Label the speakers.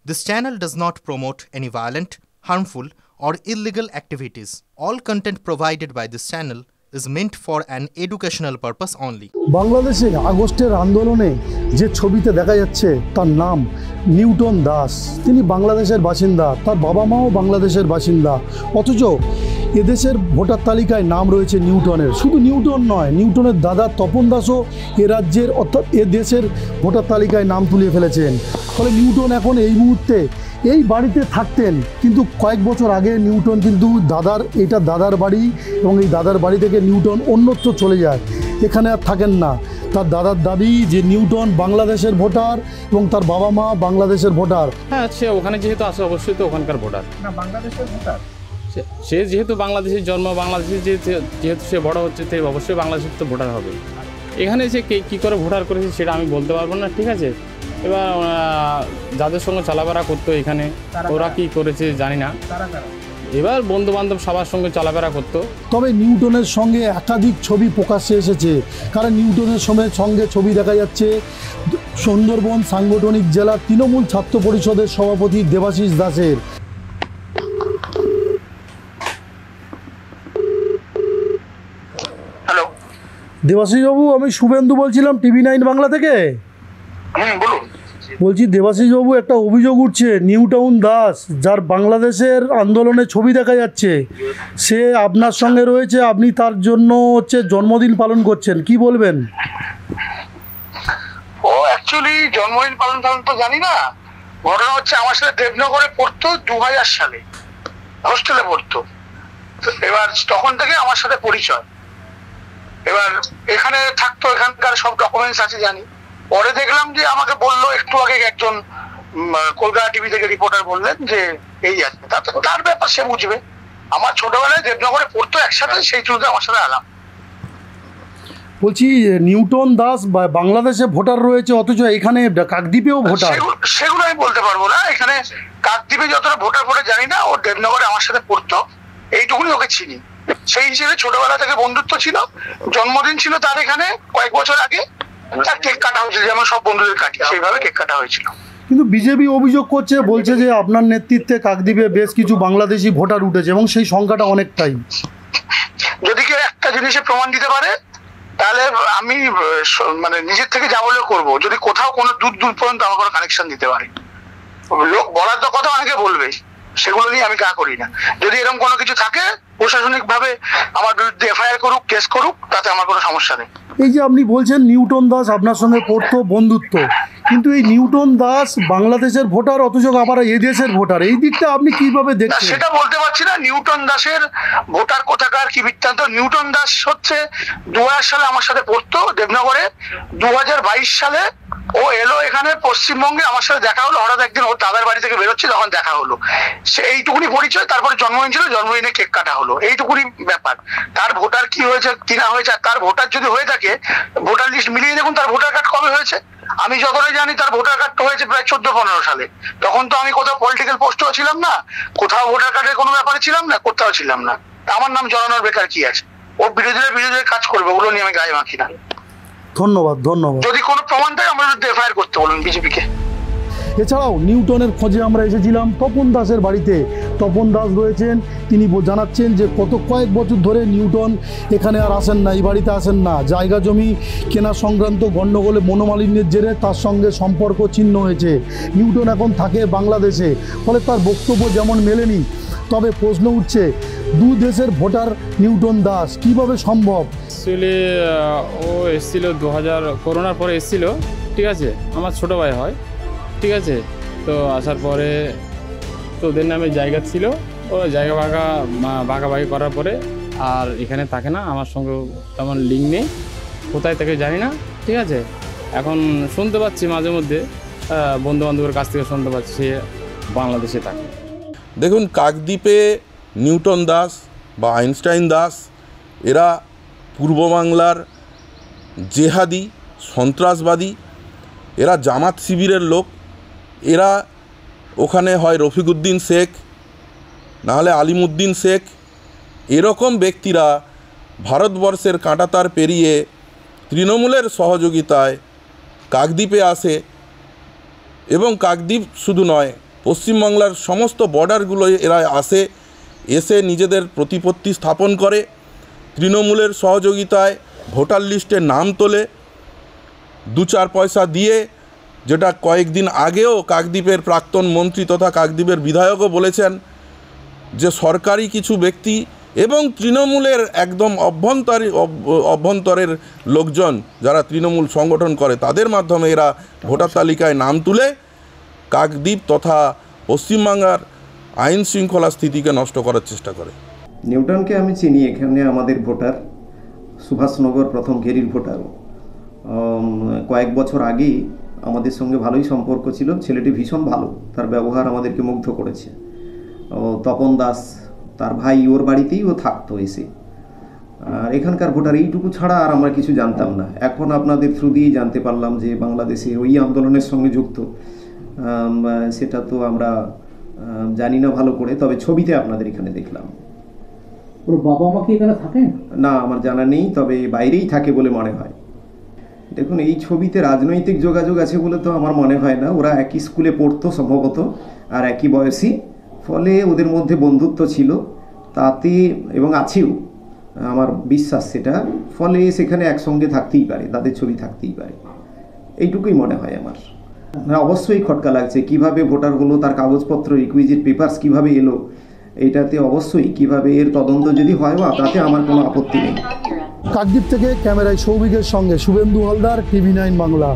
Speaker 1: This channel does not promote any violent, harmful, or illegal activities. All content provided by this channel is meant for an educational purpose only.
Speaker 2: বাংলাদেশে আগস্টের আন্দোলনে যে ছবিতে দেখা যাচ্ছে তার নাম নিউটন দাস। তিনি বাংলাদেশের বাসিন্দা, তার বাবা মাও বাংলাদেশের বাসিন্দা, অথচ এদেশের ভোটার তালিকায় নাম রয়েছে নিউটনের। শুধু নিউটন নয়, নিউটনের দাদা তপন দাসও এ রাজ্যের অর্থাৎ এ দেশের ভোটার তালিকায় নাম তুলে ফেলেছেন। ফলে নিউটন এখন এই মুহূর্তে এই বাড়িতে থাকতেন, কিন্তু কয়েক বছর আগে নিউটন কিন্তু দাদার বাড়ি, এবং এই দাদার বাড়ি থেকে নিউটন অন্যত্র চলে যায়, এখানে আর থাকেন না। তার দাদার দাবি যে নিউটন বাংলাদেশের ভোটার এবং তার বাবা মা বাংলাদেশের ভোটার।
Speaker 3: হ্যাঁ, সে ওখানে যেহেতু আসে অবশ্যই তো ওখানকার ভোটার না, বাংলাদেশের ভোটার। সে যেহেতু বাংলাদেশের জন্ম, বাংলাদেশে যেহেতু সে বড় হচ্ছে, সে অবশ্যই বাংলাদেশের তো ভোটার হবে। এখানে সে কী করে ভোটার করেছে সেটা আমি বলতে পারবো না, ঠিক আছে। এবার যাদের সঙ্গে চলাফেরা করতো এখানে, ওরা কি করেছে জানি না। এবার বন্ধু বান্ধব সবার সঙ্গে চলাফেরা করতো।
Speaker 2: তবে নিউটনের সঙ্গে একাধিক ছবি প্রকাশ্যে এসেছে, কারণ নিউটনের সঙ্গে ছবি দেখা যাচ্ছে সুন্দরবন সাংগঠনিক জেলা তৃণমূল ছাত্র পরিষদের সভাপতি দেবাশিস দাসের।
Speaker 4: হ্যালো,
Speaker 2: দেবাশিস বাবু, আমি শুভেন্দু বলছিলাম TV9 বাংলা থেকে।
Speaker 4: বলুন।
Speaker 2: বলছি দেবাশিস বাবু, একটা অভিযোগ উঠছে, নিউটন দাস যার বাংলাদেশের আন্দোলনে ছবি দেখা যাচ্ছে, সে আপনার সঙ্গে রয়েছে, আপনি তার জন্য জন্মদিন পালন করছেন, কি বলবেন?
Speaker 4: ও অ্যাকচুয়ালি জন্মদিন পালন তো জানি না। ঘটনা হচ্ছে আমার সাথে দেবনগরে পড়তো 2000 সালে, হোস্টেলে পড়তো। এবার তখন থেকে আমার সাথে পরিচয়। এবার এখানে থাকতো, এখানকার সব ডকুমেন্টস আছে জানি। পরে দেখলাম যে আমাকে বললো একটু আগে একজন কলকাতা টিভি থেকে রিপোর্টার বললেন যে এই আছে, তার ব্যাপার সে বুঝবে। আমার ছোটবেলায় দেবনগরে পড়তো একসাথে, সেই চুলতে আমার সাথে আলাম।
Speaker 2: বলছি নিউটন দাস বাংলাদেশে ভোটার রয়েছে, অথচ এখানে কাকদ্বীপেও ভোটার।
Speaker 4: সেগুলো আমি বলতে পারবো না। এখানে কাকদ্বীপে যতটা ভোটার জানি না, ও দেবনগরে আমার সাথে পড়তো, এইটুকুনি ওকে চিনি। সেই হিসেবে ছোটবেলা থেকে বন্ধুত্ব ছিল। জন্মদিন ছিল তার এখানে কয়েক বছর আগে, তার কেক কাটা হয়েছিল, যেমন সব বন্ধুদের কাটি সেইভাবে কেক কাটা হয়েছিল।
Speaker 2: কিন্তু বিজেপি অভিযোগ করছে, বলছে যে আপনার নেতৃত্বে কাকদ্বীপে বেশ কিছু বাংলাদেশি ভোটার উঠেছে এবং সেই সংখ্যাটা অনেকটাই।
Speaker 4: যদি কেউ একটা জিনিসে প্রমাণ দিতে পারে তাহলে আমি মানে নিজের থেকে যা বলে করবো। যদি কোথাও কোনো দূর পর্যন্ত আমার কোনো কানেকশন দিতে পারে, লোক বলার তো কথা অনেকে বলবে, সেগুলো নিয়ে আমি গা করি না। যদি এরকম কোনো কিছু থাকে প্রশাসনিক ভাবে আমার বিরুদ্ধে FIR করুক, কেস করুক, তাতে আমার কোনো সমস্যা নেই।
Speaker 2: এই যে আপনি বলছেন নিউটন দাস আপনার সঙ্গে পড়তো, বন্ধুত্ব, কিন্তু এই নিউটন দাস বাংলাদেশের ভোটার, অথচ আবার এদেশের ভোটার, এই দিকটা আপনি কিভাবে দেখছেন?
Speaker 4: সেটা বলতে পারছি না। নিউটন দাসের ভোটার কোথাকার কি বৃত্তান্ত। নিউটন দাস হচ্ছে 2000 সালে আমার সাথে পড়তো দেবনগরে। 2022 সালে ও এলো এখানে পশ্চিমবঙ্গে, আমার সাথে দেখা হলো। হঠাৎ একদিন ওর দাদার বাড়ি থেকে বেরোচ্ছে, তখন দেখা হলো। সে এইটুকুনি পরিচয়। তারপরে জন্মদিন ছিল, জন্মদিনে কেক কাটা হলো, এইটুকুনি ব্যাপার। তার ভোটার কি হয়েছে কি না হয়েছে, তার ভোটার যদি হয়ে থাকে ভোটার লিস্ট মিলিয়ে দেখুন তার ভোটার কার্ড কবে হয়েছে। আমি যতটা জানি তার ভোটার কার্ড হয়েছে প্রায় 14-15 সালে। তখন তো আমি কোথাও পলিটিক্যাল পোস্টেও ছিলাম না, কোথাও ভোটার কার্ডের কোনো ব্যাপারে ছিলাম না, কোথাও ছিলাম না। আমার নাম জড়ানোর বেকার কি আছে? ও বিরোধীরা কাজ করবে, ওগুলো নিয়ে আমি গায়ে মাখি না।
Speaker 2: ধন্যবাদ। যদি
Speaker 4: কোনো প্রমাণ দেয় আমার বিরুদ্ধে FIR করতে বলুন বিজেপিকে।
Speaker 2: এছাড়াও নিউটনের খোঁজে আমরা এসেছিলাম তপন দাসের বাড়িতে। তপন দাস রয়েছেন, তিনি জানাচ্ছেন যে কয়েক বছর ধরে নিউটন এখানে আর আসেন না, এই বাড়িতে আসেন না। জায়গা জমি কেনা সংক্রান্ত গণ্ডগোলে মনোমালিন্যের জেরে তার সঙ্গে সম্পর্ক ছিন্ন হয়েছে। নিউটন এখন থাকে বাংলাদেশে, ফলে তার বক্তব্য যেমন মেলেনি। তবে প্রশ্ন উঠছে, দু দেশের ভোটার নিউটন দাস কিভাবে সম্ভব?
Speaker 3: অ্যাকচুয়ালি ও এসেছিলো 2000 করোনার পরে এসেছিলো, ঠিক আছে। আমার ছোটো ভাই হয়, ঠিক আছে। তো আসার পরে তো ওদের নামে জায়গা ছিল, ও জায়গা ভাগাভাগি করার পরে আর এখানে থাকে না। আমার সঙ্গে তেমন লিঙ্ক নেই, কোথায় থেকে জানি না, ঠিক আছে। এখন শুনতে পাচ্ছি মাঝে মধ্যে বন্ধুবান্ধবের কাছ থেকে শুনতে পাচ্ছি সে বাংলাদেশে থাকে।
Speaker 5: দেখুন, কাকদ্বীপে নিউটন দাস বা আইনস্টাইন দাস এরা পূর্ব বাংলার জেহাদি, সন্ত্রাসবাদী, এরা জামাত শিবিরের লোক। এরা ওখানে হয় রফিকুদ্দিন শেখ, নাহলে আলিমুদ্দিন শেখ, এরকম ব্যক্তিরা ভারতবর্ষের কাঁটাতার পেরিয়ে তৃণমূলের সহযোগিতায় কাকদ্বীপে আসে। এবং কাকদ্বীপ শুধু নয়, পশ্চিমবাংলার সমস্ত বর্ডারগুলো এরা এসে নিজেদের প্রতিপত্তি স্থাপন করে, তৃণমূলের সহযোগিতায় ভোটার লিস্টে নাম তোলে 2-4 পয়সা দিয়ে, যেটা কয়েকদিন আগেও কাকদ্বীপের প্রাক্তন মন্ত্রী তথা কাকদ্বীপের বিধায়কও বলেছেন যে সরকারি কিছু ব্যক্তি এবং তৃণমূলের একদম অভ্যন্তরের লোকজন যারা তৃণমূল সংগঠন করে তাদের মাধ্যমে এরা ভোটার তালিকায় নাম তুলে কাকদ্বীপ তথা পশ্চিমবাংলার আইন শৃঙ্খলা স্থিতিকে নষ্ট করার চেষ্টা করে।
Speaker 6: নিউটনকে আমি চিনি, এখানে আমাদের ভোটার, সুভাষনগর প্রথম ঘেরির ভোটার। কয়েক বছর আগেই আমাদের সঙ্গে ভালোই সম্পর্ক ছিল, ছেলেটি ভীষণ ভালো, তার ব্যবহার আমাদেরকে মুগ্ধ করেছে। তপন দাস তার ভাই, ওর বাড়িতেই ও থাকতো এসে। আর এখানকার ভোটার এইটুকু ছাড়া আর আমরা কিছু জানতাম না। এখন আপনাদের থ্রু দিয়েই জানতে পারলাম যে বাংলাদেশে ওই আন্দোলনের সঙ্গে যুক্ত, সেটা তো আমরা জানি না ভালো করে, তবে ছবিতে আপনাদের এখানে দেখলাম।
Speaker 7: ওর বাবা মা কি এখানে থাকেন?
Speaker 6: না, আমার জানা নেই, তবে বাইরেই থাকে বলে মনে হয়। দেখুন, এই ছবিতে রাজনৈতিক যোগাযোগ আছে বলে তো আমার মনে হয় না। ওরা একই স্কুলে পড়তো সম্ভবত, আর একই বয়সী, ফলে ওদের মধ্যে বন্ধুত্ব ছিল তাতে, এবং আছেও আমার বিশ্বাস সেটা, ফলে সেখানে একসঙ্গে থাকতেই পারে, তাদের ছবি থাকতেই পারে, এইটুকুই মনে হয় আমার। হ্যাঁ, অবশ্যই খটকা লাগছে, কিভাবে ভোটার হলো, তার কাগজপত্র, রিকুইজিট পেপারস কিভাবে এলো, এইটাতে অবশ্যই কিভাবে এর তদন্ত যদি হয় বা তাতে আমার কোনো আপত্তি নেই।
Speaker 2: কাকদ্বীপ থেকে ক্যামেরায় সৌভিকের সঙ্গে শুভেন্দু হালদার, TV9 বাংলা।